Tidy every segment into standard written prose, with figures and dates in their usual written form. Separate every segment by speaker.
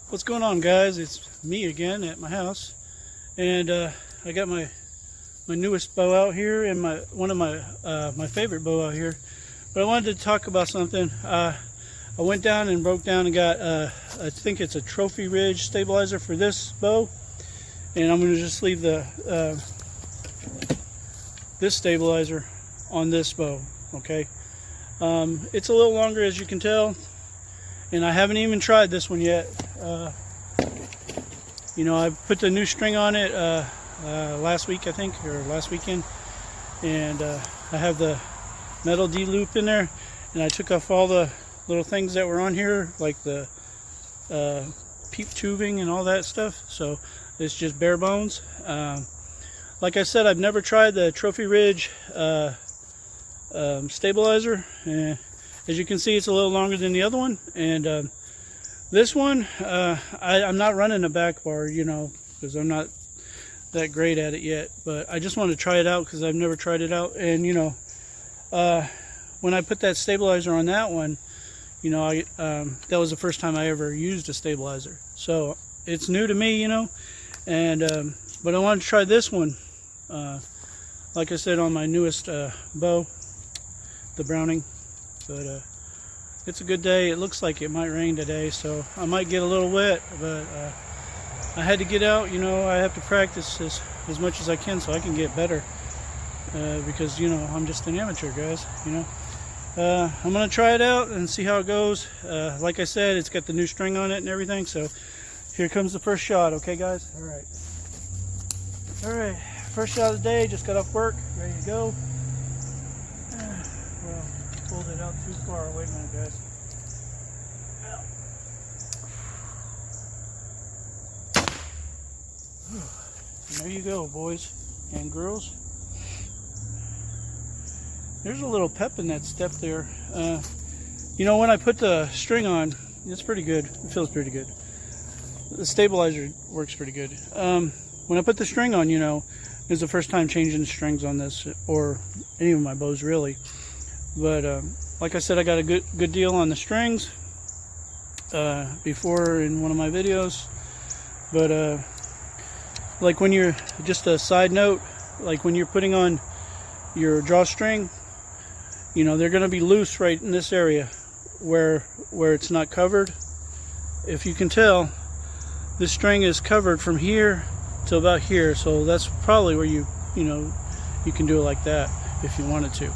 Speaker 1: What's going on, guys? It's me again at my house, and I got my newest bow out here, and one of my favorite bow out here. But I wanted to talk about something. I went down and broke down and got I think it's a Trophy Ridge stabilizer for this bow, and I'm going to just leave the this stabilizer on this bow. Okay, it's a little longer, as you can tell. And I haven't even tried this one yet. You know, I put the new string on it last week, I think, or last weekend. And I have the metal D-loop in there. And I took off all the little things that were on here, like the peep tubing and all that stuff. So it's just bare bones. Like I said, I've never tried the Trophy Ridge stabilizer. As you can see, it's a little longer than the other one, and this one, I'm not running a back bar, you know, because I'm not that great at it yet, but I just want to try it out because I've never tried it out. And you know, when I put that stabilizer on that one, you know, that was the first time I ever used a stabilizer, so it's new to me, you know. And but I wanted to try this one, like I said, on my newest bow, the Browning. But it's a good day. It looks like it might rain today, so I might get a little wet, but I had to get out. You know, I have to practice as much as I can so I can get better, because, you know, I'm just an amateur, guys, you know. I'm gonna try it out and see how it goes. Like I said, it's got the new string on it and everything, so here comes the first shot. Okay, guys? All right, first shot of the day. Just got off work, ready to go. Well, pulled it out too far. Wait a minute, guys. And there you go, boys and girls. There's a little pep in that step there. You know, when I put the string on, it's pretty good. It feels pretty good. The stabilizer works pretty good. When I put the string on, you know, it's the first time changing strings on this, or any of my bows really. But like I said, I got a good deal on the strings before in one of my videos. But like when you're, just a side note, like when you're putting on your drawstring, you know, they're going to be loose right in this area where it's not covered. If you can tell, this string is covered from here to about here, so that's probably where you know, you can do it like that if you wanted to.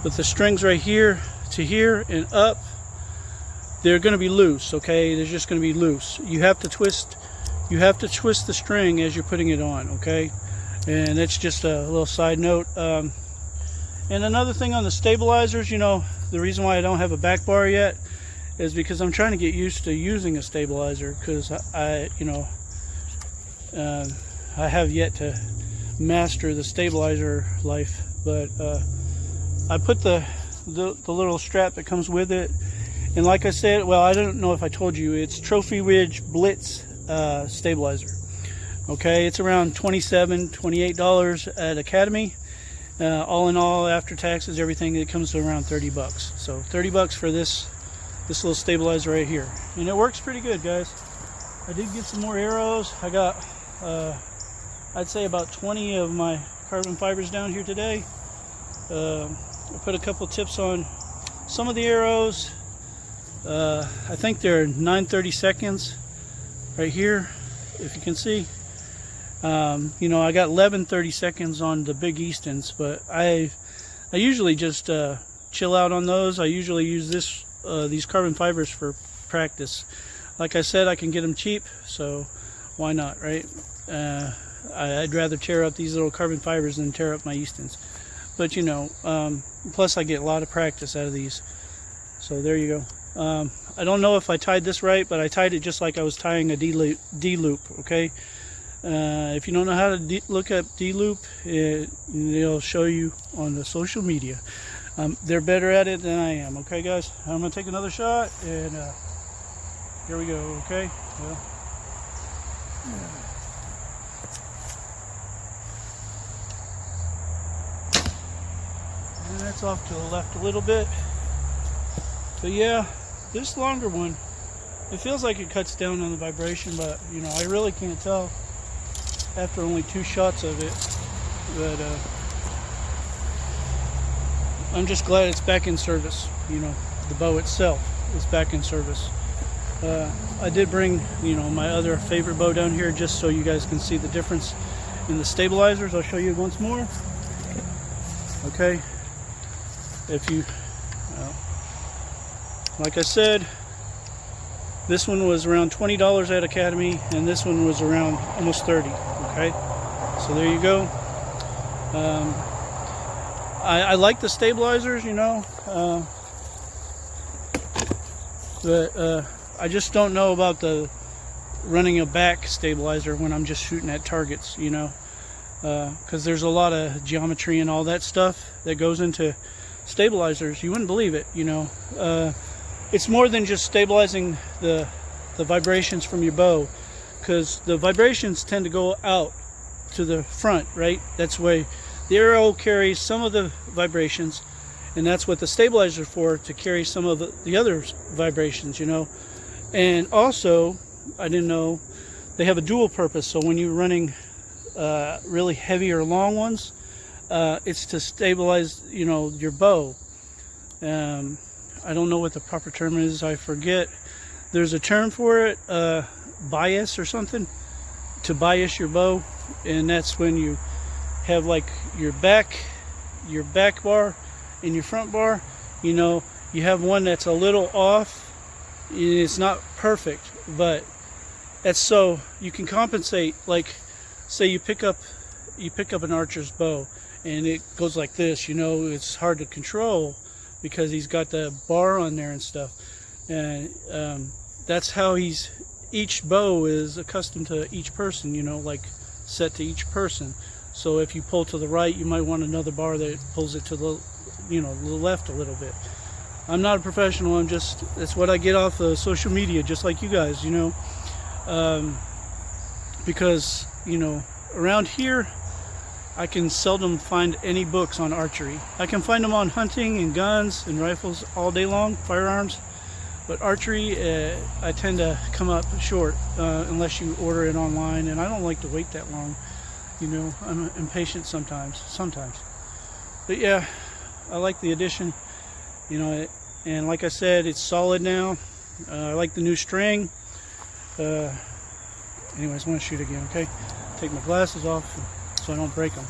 Speaker 1: But the strings right here to here and up, they're going to be loose. Okay, they're just going to be loose. You have to twist the string as you're putting it on. Okay, and that's just a little side note. And another thing on the stabilizers, you know, the reason why I don't have a back bar yet is because I'm trying to get used to using a stabilizer, because I have yet to master the stabilizer life. But I put the little strap that comes with it, and like I said, well, I don't know if I told you, it's Trophy Ridge Blitz stabilizer. Okay, it's around $27-28 at Academy. All in all, after taxes, everything, it comes to around 30 bucks. So 30 bucks for this little stabilizer right here, and it works pretty good, guys. I did get some more arrows. I got I'd say about 20 of my carbon fibers down here today. I put a couple tips on some of the arrows. I think they're 9/32 right here, if you can see. You know, I got 11/32 on the big Eastons, but I usually just chill out on those. I usually use these carbon fibers for practice. Like I said, I can get them cheap, so why not, right? I'd rather tear up these little carbon fibers than tear up my Eastons. But you know, plus I get a lot of practice out of these. So there you go. I don't know if I tied this right, but I tied it just like I was tying a D-loop, okay? If you don't know how to look up D-loop, they'll show you on the social media. They're better at it than I am. Okay, guys? I'm going to take another shot, and here we go, okay? Well, and that's off to the left a little bit. But yeah, this longer one, It feels like it cuts down on the vibration, but you know, I really can't tell after only 2 shots of it. But I'm just glad it's back in service. You know, the bow itself is back in service. I did bring, you know, my other favorite bow down here just so you guys can see the difference in the stabilizers. I'll show you once more. Okay, if you, like I said, this one was around $20 at Academy, and this one was around almost 30. Okay, so there you go. I like the stabilizers, you know, but I just don't know about the running a back stabilizer when I'm just shooting at targets, you know, because there's a lot of geometry and all that stuff that goes into stabilizers. You wouldn't believe it, you know. It's more than just stabilizing the vibrations from your bow, because the vibrations tend to go out to the front, right? That's why the arrow carries some of the vibrations, and that's what the stabilizer is for, to carry some of the other vibrations, you know. And also, I didn't know, they have a dual purpose. So when you're running really heavy or long ones, it's to stabilize, you know, your bow. I don't know what the proper term is, I forget. There's a term for it, bias or something, to bias your bow, and that's when you have like your back bar and your front bar, you know, you have one that's a little off. It's not perfect, but that's so you can compensate. Like, say you pick up an archer's bow and it goes like this, you know, it's hard to control because he's got the bar on there and stuff, and that's how each bow is accustomed to each person, you know, like set to each person. So if you pull to the right, you might want another bar that pulls it to the, you know, the left a little bit. I'm not a professional, I'm just, it's what I get off of social media, just like you guys, you know. Because, you know, around here I can seldom find any books on archery. I can find them on hunting and guns and rifles all day long, firearms, but archery, I tend to come up short unless you order it online, and I don't like to wait that long, you know. I'm impatient sometimes. But yeah, I like the addition, you know, and like I said, it's solid now. I like the new string. Anyways, I want to shoot again, okay? Take my glasses off so I don't break them.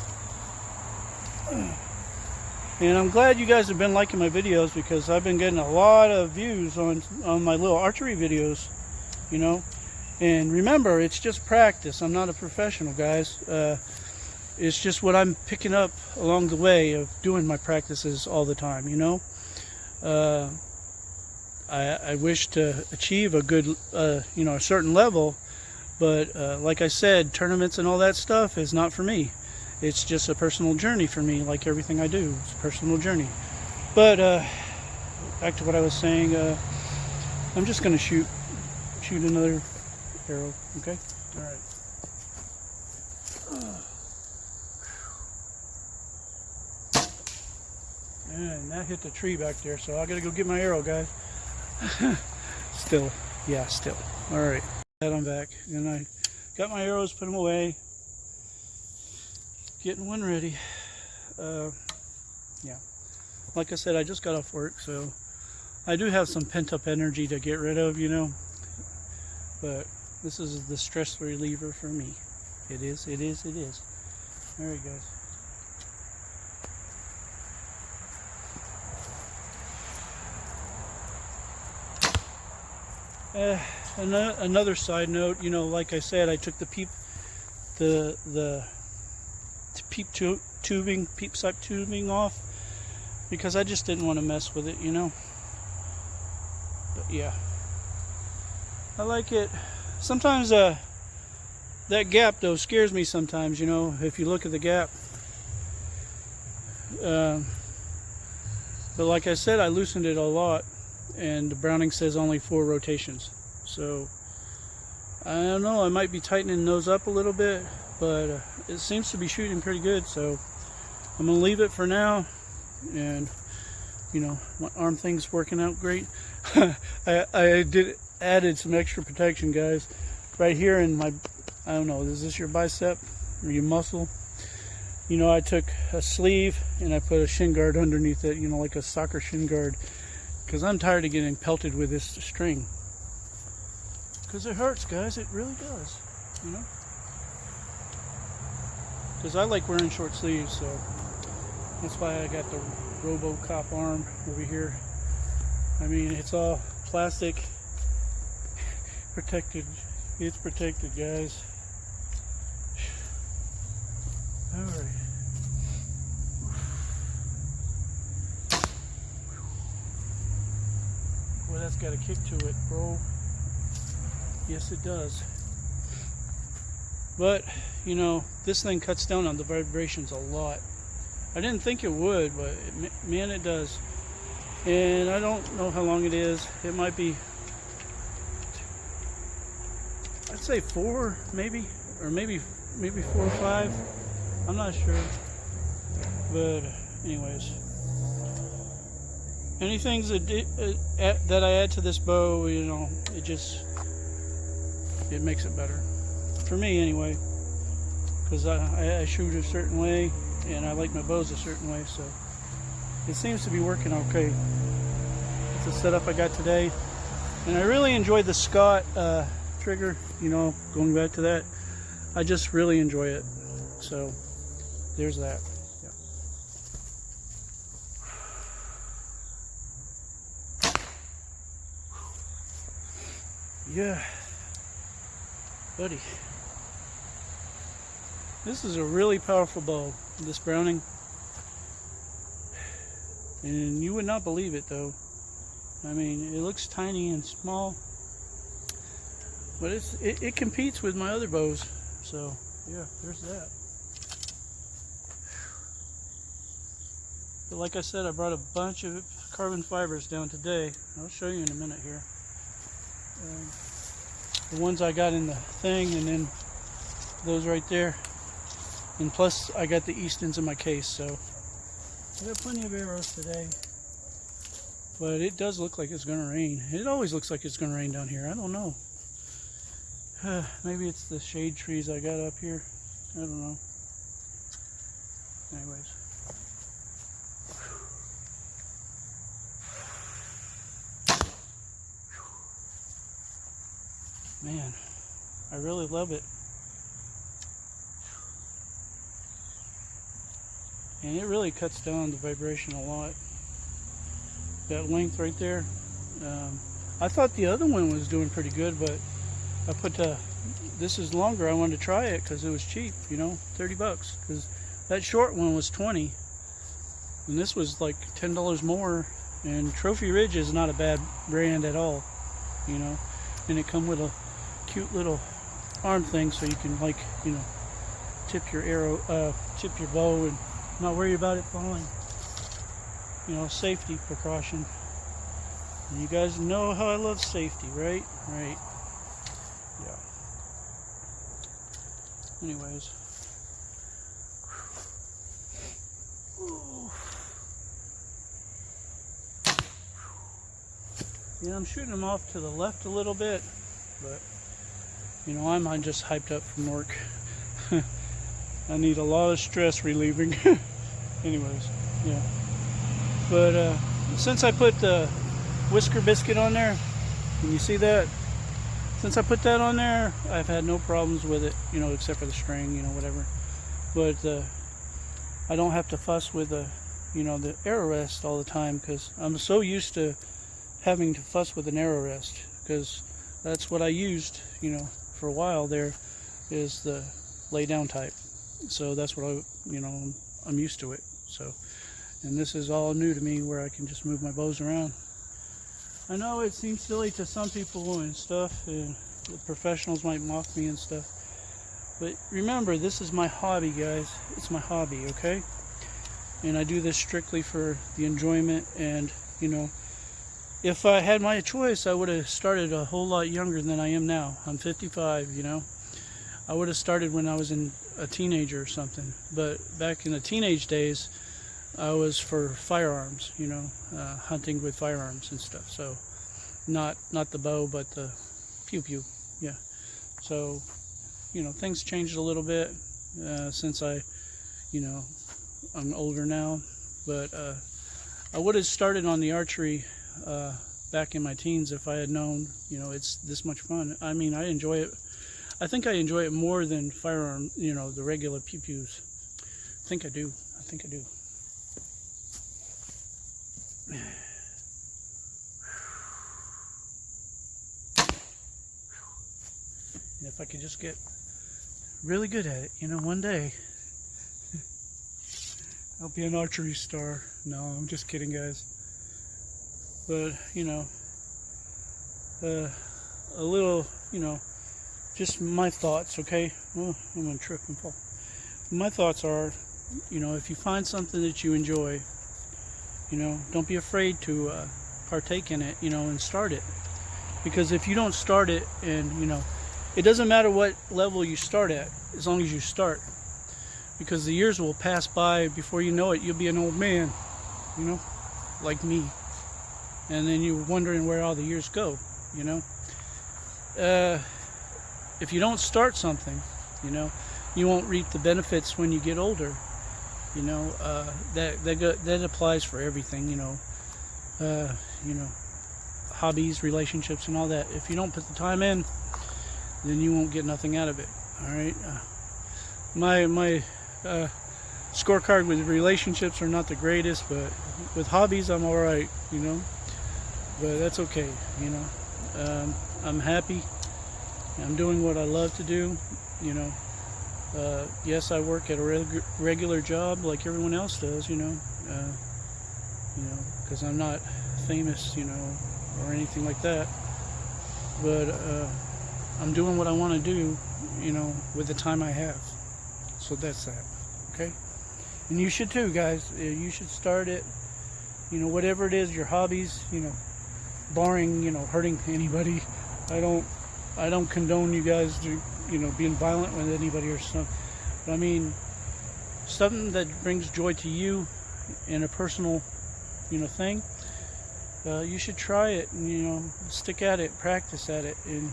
Speaker 1: And I'm glad you guys have been liking my videos, because I've been getting a lot of views on my little archery videos, you know. And remember, it's just practice. I'm not a professional, guys. It's just what I'm picking up along the way of doing my practices all the time, you know. I wish to achieve a good, you know, a certain level, but like I said, tournaments and all that stuff is not for me. It's just a personal journey for me, like everything I do. It's a personal journey. But back to what I was saying, I'm just going to shoot another arrow, okay? All right. And that hit the tree back there, so I got to go get my arrow, guys. Still. All right. I'm back, and I got my arrows, put them away. Getting one ready. Yeah, like I said, I just got off work, so I do have some pent-up energy to get rid of, you know. But this is the stress reliever for me. It is. All right, guys. Another side note, you know, like I said, I took the peep sight tubing off because I just didn't want to mess with it, you know. But yeah, I like it. Sometimes that gap though scares me sometimes, you know, if you look at the gap. But like I said, I loosened it a lot, and the Browning says only 4 rotations. So I don't know, I might be tightening those up a little bit, but it seems to be shooting pretty good, so I'm gonna leave it for now. And you know, my arm thing's working out great. I added some extra protection, guys. Right here in my, I don't know, is this your bicep or your muscle? You know, I took a sleeve and I put a shin guard underneath it, you know, like a soccer shin guard, because I'm tired of getting pelted with this string. Because it hurts, guys. It really does, you know. Because I like wearing short sleeves, so that's why I got the RoboCop arm over here. I mean, it's all plastic, protected. It's protected, guys. All right. Well, that's got a kick to it, bro. Yes, it does. But, you know, this thing cuts down on the vibrations a lot. I didn't think it would, but man, it does. And I don't know how long it is. It might be, I'd say 4, maybe, or maybe 4 or 5. I'm not sure. But anyways, anything that I add to this bow, you know, it makes it better for me anyway. Because I shoot a certain way, and I like my bows a certain way, so it seems to be working okay. It's the setup I got today, and I really enjoyed the Scott trigger. You know, going back to that, I just really enjoy it. So there's that. Yeah, buddy. This is a really powerful bow, this Browning. And you would not believe it, though. I mean, it looks tiny and small, but it competes with my other bows. So yeah, there's that. But like I said, I brought a bunch of carbon fibers down today. I'll show you in a minute here. The ones I got in the thing, and then those right there. And plus, I got the Eastons in my case, so I got plenty of arrows today. But it does look like it's gonna rain. It always looks like it's gonna rain down here. I don't know. Maybe it's the shade trees I got up here. I don't know. Anyways. Man, I really love it. And it really cuts down the vibration a lot. That length right there. I thought the other one was doing pretty good, but I put this is longer. I wanted to try it because it was cheap, you know, 30 bucks. Because that short one was 20, and this was like $10 more. And Trophy Ridge is not a bad brand at all, you know. And it come with a cute little arm thing, so you can, like, you know, tip your arrow, tip your bow, and not worry about it falling. You know, safety precaution. And you guys know how I love safety, right? Right. Yeah. Anyways. Yeah, I'm shooting them off to the left a little bit, but you know, I'm just hyped up from work. I need a lot of stress relieving. Anyways, yeah. But since I put the whisker biscuit on there, can you see that? Since I put that on there, I've had no problems with it, you know, except for the string, you know, whatever. But I don't have to fuss with the, you know, the arrow rest all the time, because I'm so used to having to fuss with an arrow rest, because that's what I used, you know, for a while there, is the lay down type. So that's what I'm used to it. So, and this is all new to me, where I can just move my bows around. I know it seems silly to some people and stuff, and the professionals might mock me and stuff, but remember, this is my hobby, guys. It's my hobby, okay? And I do this strictly for the enjoyment. And you know, if I had my choice, I would have started a whole lot younger than I am now. I'm 55, you know. I would have started when I was a teenager or something. But back in the teenage days, I was for firearms, you know, hunting with firearms and stuff. So not the bow, but the pew pew. Yeah. So, things changed a little bit since I'm older now, but I would have started on the archery back in my teens if I had known, it's this much fun. I mean, I enjoy it. I think I enjoy it more than firearm, the regular pew pews. I think I do. If I could just get really good at it, one day I'll be an archery star. No, I'm just kidding, guys. But, a little, just my thoughts, okay? Oh, I'm going to trip and fall. My thoughts are, if you find something that you enjoy, don't be afraid to partake in it, and start it. Because if you don't start it, and, it doesn't matter what level you start at, as long as you start. Because the years will pass by, before you know it, you'll be an old man, like me. And then you're wondering where all the years go, If you don't start something, you won't reap the benefits when you get older. That applies for everything, hobbies, relationships, and all that. If you don't put the time in, then you won't get nothing out of it. All right. My scorecard with relationships are not the greatest, but with hobbies, I'm all right. But that's okay. I'm happy. I'm doing what I love to do. Yes, I work at a regular job like everyone else does. Because I'm not famous, or anything like that. But I'm doing what I want to do, with the time I have. So that's that. Okay. And you should too, guys. You should start it. Whatever it is, your hobbies. Barring hurting anybody. I don't condone you guys to being violent with anybody or something. But I mean, something that brings joy to you in a personal thing. You should try it and stick at it, practice at it, and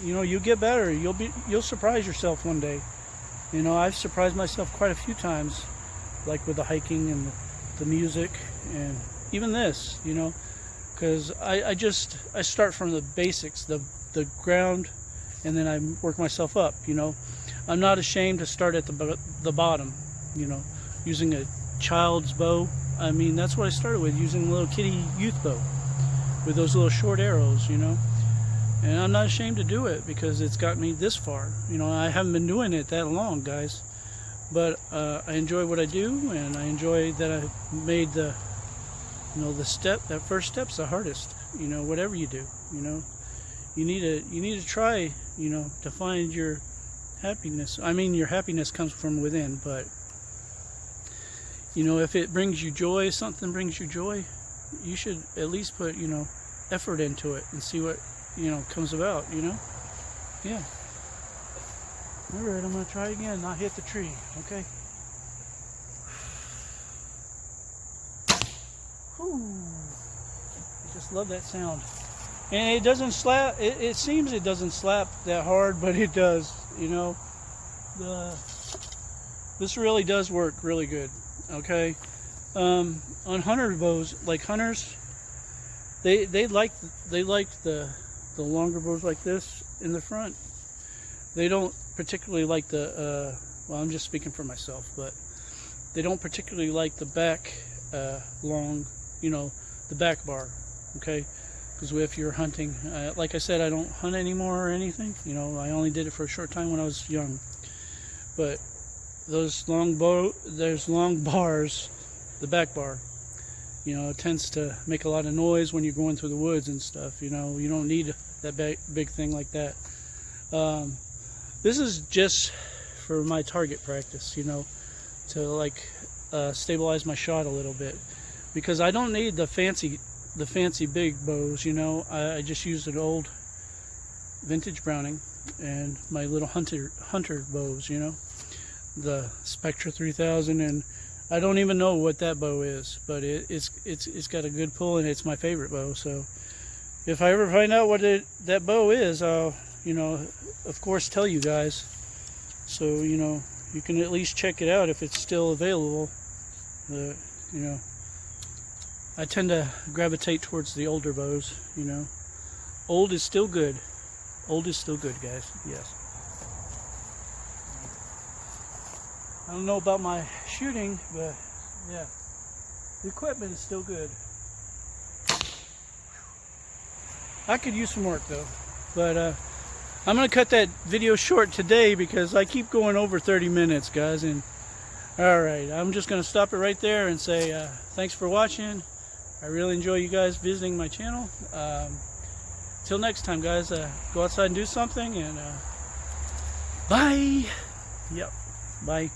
Speaker 1: you'll get better. You'll surprise yourself one day. I've surprised myself quite a few times, like with the hiking and the music and even this, because I start from the basics, the ground, and then I work myself up. I'm not ashamed to start at the bottom, using a child's bow. I mean, that's what I started with, using a little kitty youth bow with those little short arrows, and I'm not ashamed to do it because it's got me this far. I haven't been doing it that long, guys, but I enjoy what I do, and I enjoy that I made that first step's the hardest. Whatever you do, you need to try, to find your happiness. I mean, your happiness comes from within, but if it brings you joy, something brings you joy, you should at least put effort into it and see what comes about. Yeah. All right, I'm gonna try again, not hit the tree. Okay. Whew. I just love that sound. And it doesn't slap. It seems it doesn't slap that hard, but it does. This really does work really good. Okay. On hunter bows, like hunters, they like the longer bows like this in the front. They don't particularly like the well, I'm just speaking for myself, but they don't particularly like the back long, the back bar. Okay. Because if you're hunting, like I said, I don't hunt anymore or anything. I only did it for a short time when I was young. But there's long bars, the back bar, it tends to make a lot of noise when you're going through the woods and stuff. You don't need that big thing like that. This is just for my target practice, to stabilize my shot a little bit, because I don't need the fancy big bows. I just used an old vintage Browning and my little hunter bows, the Spectra 3000, and I don't even know what that bow is, but it's got a good pull, and it's my favorite bow. So if I ever find out what that bow is, I'll, you know, of course tell you guys. So, you know, you can at least check it out if it's still available. You know, I tend to gravitate towards the older bows, you know. Old is still good. Old is still good, guys. Yes. I don't know about my shooting, but yeah, the equipment is still good. I could use some work though, but I'm gonna cut that video short today because I keep going over 30 minutes, guys. And all right, I'm just gonna stop it right there and say thanks for watching. I really enjoy you guys visiting my channel. Till next time, guys, go outside and do something, and bye. Yep, bye.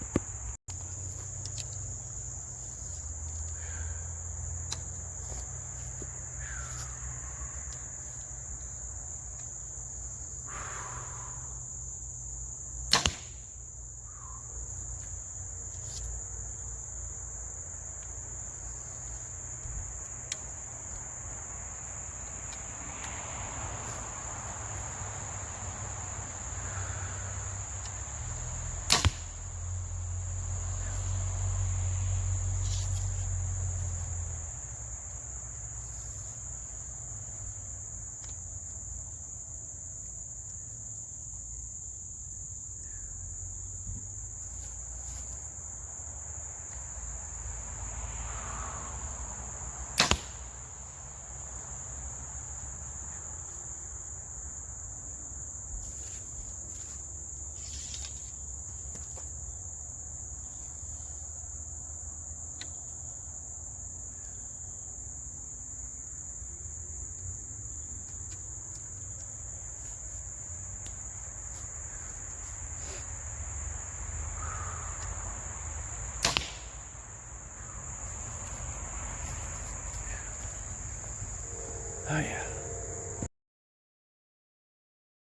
Speaker 1: Oh yeah.